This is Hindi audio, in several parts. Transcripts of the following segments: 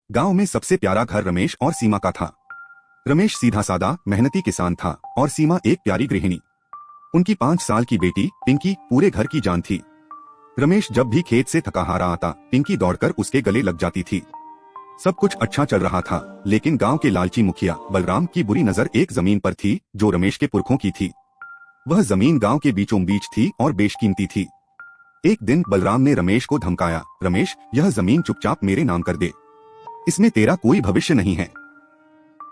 गांव में सबसे प्यारा घर रमेश और सीमा का था। रमेश सीधा सादा मेहनती किसान था और सीमा एक प्यारी गृहिणी। उनकी 5 साल की बेटी पिंकी पूरे घर की जान थी। रमेश जब भी खेत से थका हारा आता, पिंकी दौड़कर उसके गले लग जाती थी। सब कुछ अच्छा चल रहा था, लेकिन गांव के लालची मुखिया बलराम की बुरी नजर एक जमीन पर थी जो रमेश के पुरखों की थी। वह जमीन गांव के बीचों बीच थी और बेशकीमती थी। एक दिन बलराम ने रमेश को धमकाया, रमेश, यह जमीन चुपचाप मेरे नाम कर दे, इसमें तेरा कोई भविष्य नहीं है।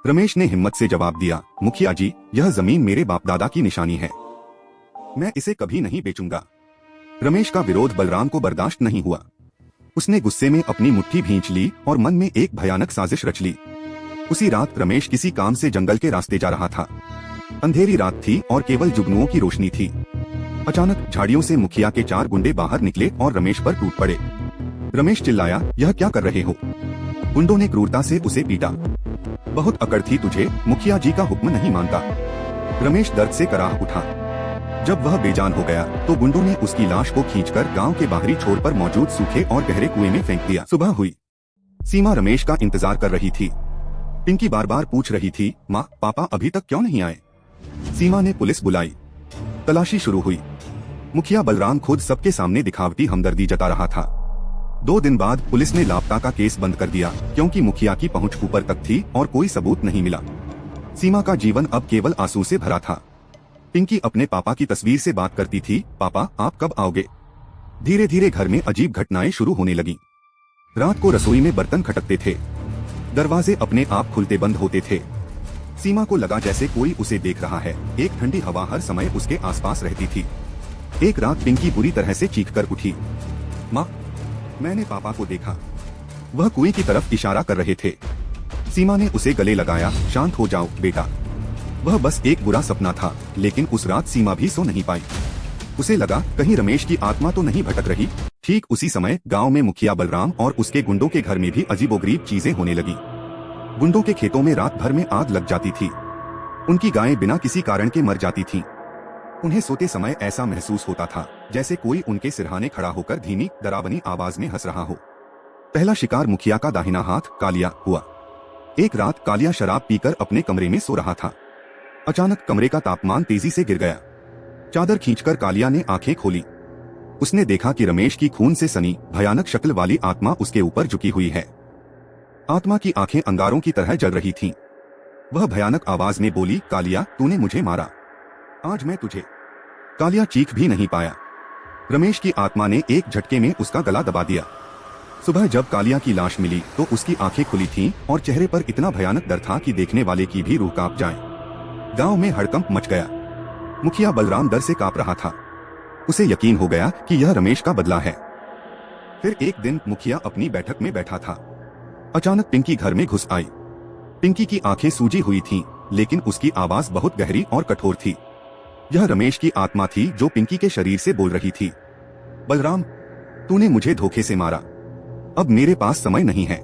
रमेश ने हिम्मत से जवाब दिया, मुखिया जी, यह जमीन मेरे बाप दादा की निशानी है, मैं इसे कभी नहीं बेचूंगा। रमेश का विरोध बलराम को बर्दाश्त नहीं हुआ। उसने गुस्से में अपनी मुट्ठी भींच ली और मन में एक भयानक साजिश रच ली। उसी रात रमेश किसी काम से जंगल के रास्ते जा रहा था। अंधेरी रात थी और केवल जुगनुओं की रोशनी थी। अचानक झाड़ियों से मुखिया के 4 गुंडे बाहर निकले और रमेश पर टूट पड़े। रमेश चिल्लाया, यह क्या कर रहे हो? गुंडों ने क्रूरता से उसे पीटा। बहुत अकड़ थी तुझे, मुखिया जी का हुक्म नहीं मानता। रमेश दर्द से कराह उठा। जब वह बेजान हो गया तो गुंडों ने उसकी लाश को खींचकर गांव के बाहरी छोर पर मौजूद सूखे और गहरे कुएं में फेंक दिया। सुबह हुई। सीमा रमेश का इंतजार कर रही थी। पिंकी बार बार पूछ रही थी, माँ, पापा अभी तक क्यों नहीं आए? सीमा ने पुलिस बुलाई। तलाशी शुरू हुई। मुखिया बलराम खुद सबके सामने दिखावटी हमदर्दी जता रहा था। 2 दिन बाद पुलिस ने लापता का केस बंद कर दिया, क्योंकि मुखिया की पहुंच ऊपर तक थी और कोई सबूत नहीं मिला। सीमा का जीवन अब केवल आंसू से भरा था। पिंकी अपने पापा की तस्वीर से बात करती थी, पापा आप कब आओगे? धीरे धीरे घर में अजीब घटनाएं शुरू होने लगी। रात को रसोई में बर्तन खटकते थे, दरवाजे अपने आप खुलते बंद होते थे। सीमा को लगा जैसे कोई उसे देख रहा है। एक ठंडी हवा हर समय उसके आसपास रहती थी। एक रात पिंकी बुरी तरह से चीखकर उठी, माँ, मैंने पापा को देखा। वह कुएं की तरफ इशारा कर रहे थे। सीमा ने उसे गले लगाया, शांत हो जाओ बेटा, वह बस एक बुरा सपना था। लेकिन उस रात सीमा भी सो नहीं पाई। उसे लगा कहीं रमेश की आत्मा तो नहीं भटक रही। ठीक उसी समय गांव में मुखिया बलराम और उसके गुंडों के घर में भी अजीबोगरीब चीजें होने लगी। गुंडों के खेतों में रात भर में आग लग जाती थी। उनकी गायें बिना किसी कारण के मर जाती थीं। उन्हें सोते समय ऐसा महसूस होता था जैसे कोई उनके सिरहाने खड़ा होकर धीमी डरावनी आवाज में हंस रहा हो। पहला शिकार मुखिया का दाहिना हाथ कालिया हुआ। एक रात कालिया शराब पीकर अपने कमरे में सो रहा था। अचानक कमरे का तापमान तेजी से गिर गया। चादर खींचकर कालिया ने आंखें खोली। उसने देखा कि रमेश की खून से सनी भयानक शक्ल वाली आत्मा उसके ऊपर झुकी हुई है। आत्मा की आंखें अंगारों की तरह जल रही थीं। वह भयानक आवाज में बोली, कालिया, तूने मुझे मारा, आज मैं तुझे। कालिया चीख भी नहीं पाया। रमेश की आत्मा ने एक झटके में उसका गला दबा दिया। सुबह जब कालिया की लाश मिली तो उसकी आंखें खुली थीं और चेहरे पर इतना भयानक डर था कि देखने वाले की भी रूह कांप जाए। गांव में हड़कंप मच गया। मुखिया बलराम डर से कांप रहा था। उसे यकीन हो गया कि यह रमेश का बदला है। फिर एक दिन मुखिया अपनी बैठक में बैठा था। अचानक पिंकी घर में घुस आई। पिंकी की आंखें सूजी हुई थीं, लेकिन उसकी आवाज बहुत गहरी और कठोर थी। यह रमेश की आत्मा थी जो पिंकी के शरीर से बोल रही थी, बलराम, तूने मुझे धोखे से मारा, अब मेरे पास समय नहीं है।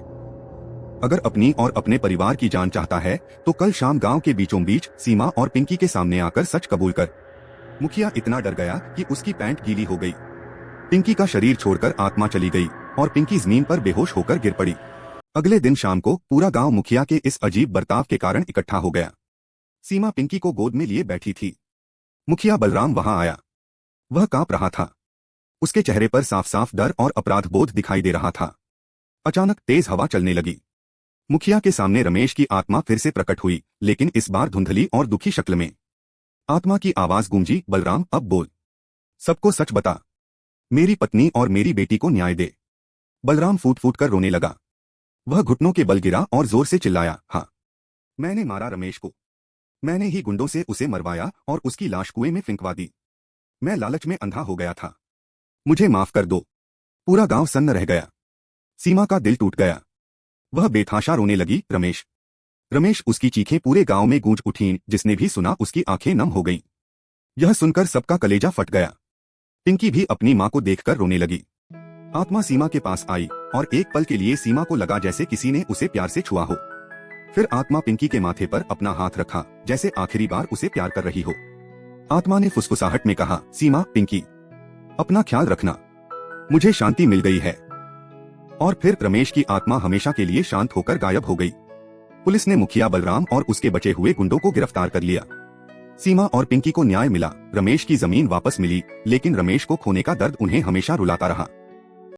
अगर अपनी और अपने परिवार की जान चाहता है तो कल शाम गांव के बीचों बीच सीमा और पिंकी के सामने आकर सच कबूल कर। मुखिया इतना डर गया कि उसकी पैंट गीली हो गई। पिंकी का शरीर छोड़कर आत्मा चली गई और पिंकी जमीन पर बेहोश होकर गिर पड़ी। अगले दिन शाम को पूरा गांव मुखिया के इस अजीब बर्ताव के कारण इकट्ठा हो गया। सीमा पिंकी को गोद में लिए बैठी थी। मुखिया बलराम वहां आया। वह कांप रहा था। उसके चेहरे पर साफ साफ डर और अपराध बोध दिखाई दे रहा था। अचानक तेज हवा चलने लगी। मुखिया के सामने रमेश की आत्मा फिर से प्रकट हुई, लेकिन इस बार धुंधली और दुखी शक्ल में। आत्मा की आवाज गूंजी, बलराम, अब बोल, सबको सच बता, मेरी पत्नी और मेरी बेटी को न्याय दे। बलराम फूट फूट कर रोने लगा। वह घुटनों के बल गिरा और जोर से चिल्लाया, हाँ, मैंने मारा रमेश को, मैंने ही गुंडों से उसे मरवाया और उसकी लाश कुएं में फेंकवा दी। मैं लालच में अंधा हो गया था, मुझे माफ कर दो। पूरा गांव सन्न रह गया। सीमा का दिल टूट गया। वह बेतहाशा रोने लगी, रमेश, रमेश। उसकी चीखें पूरे गांव में गूंज उठीं। जिसने भी सुना उसकी आंखें नम हो गईं। यह सुनकर सबका कलेजा फट गया। पिंकी भी अपनी मां को देखकर रोने लगी। आत्मा सीमा के पास आई और एक पल के लिए सीमा को लगा जैसे किसी ने उसे प्यार से छुआ हो। फिर आत्मा पिंकी के माथे पर अपना हाथ रखा, जैसे आखिरी बार उसे प्यार कर रही हो। आत्मा ने फुसफुसाहट में कहा, सीमा, पिंकी, अपना ख्याल रखना, मुझे शांति मिल गई है। और फिर रमेश की आत्मा हमेशा के लिए शांत होकर गायब हो गई। पुलिस ने मुखिया बलराम और उसके बचे हुए गुंडों को गिरफ्तार कर लिया। सीमा और पिंकी को न्याय मिला, रमेश की जमीन वापस मिली, लेकिन रमेश को खोने का दर्द उन्हें हमेशा रुलाता रहा।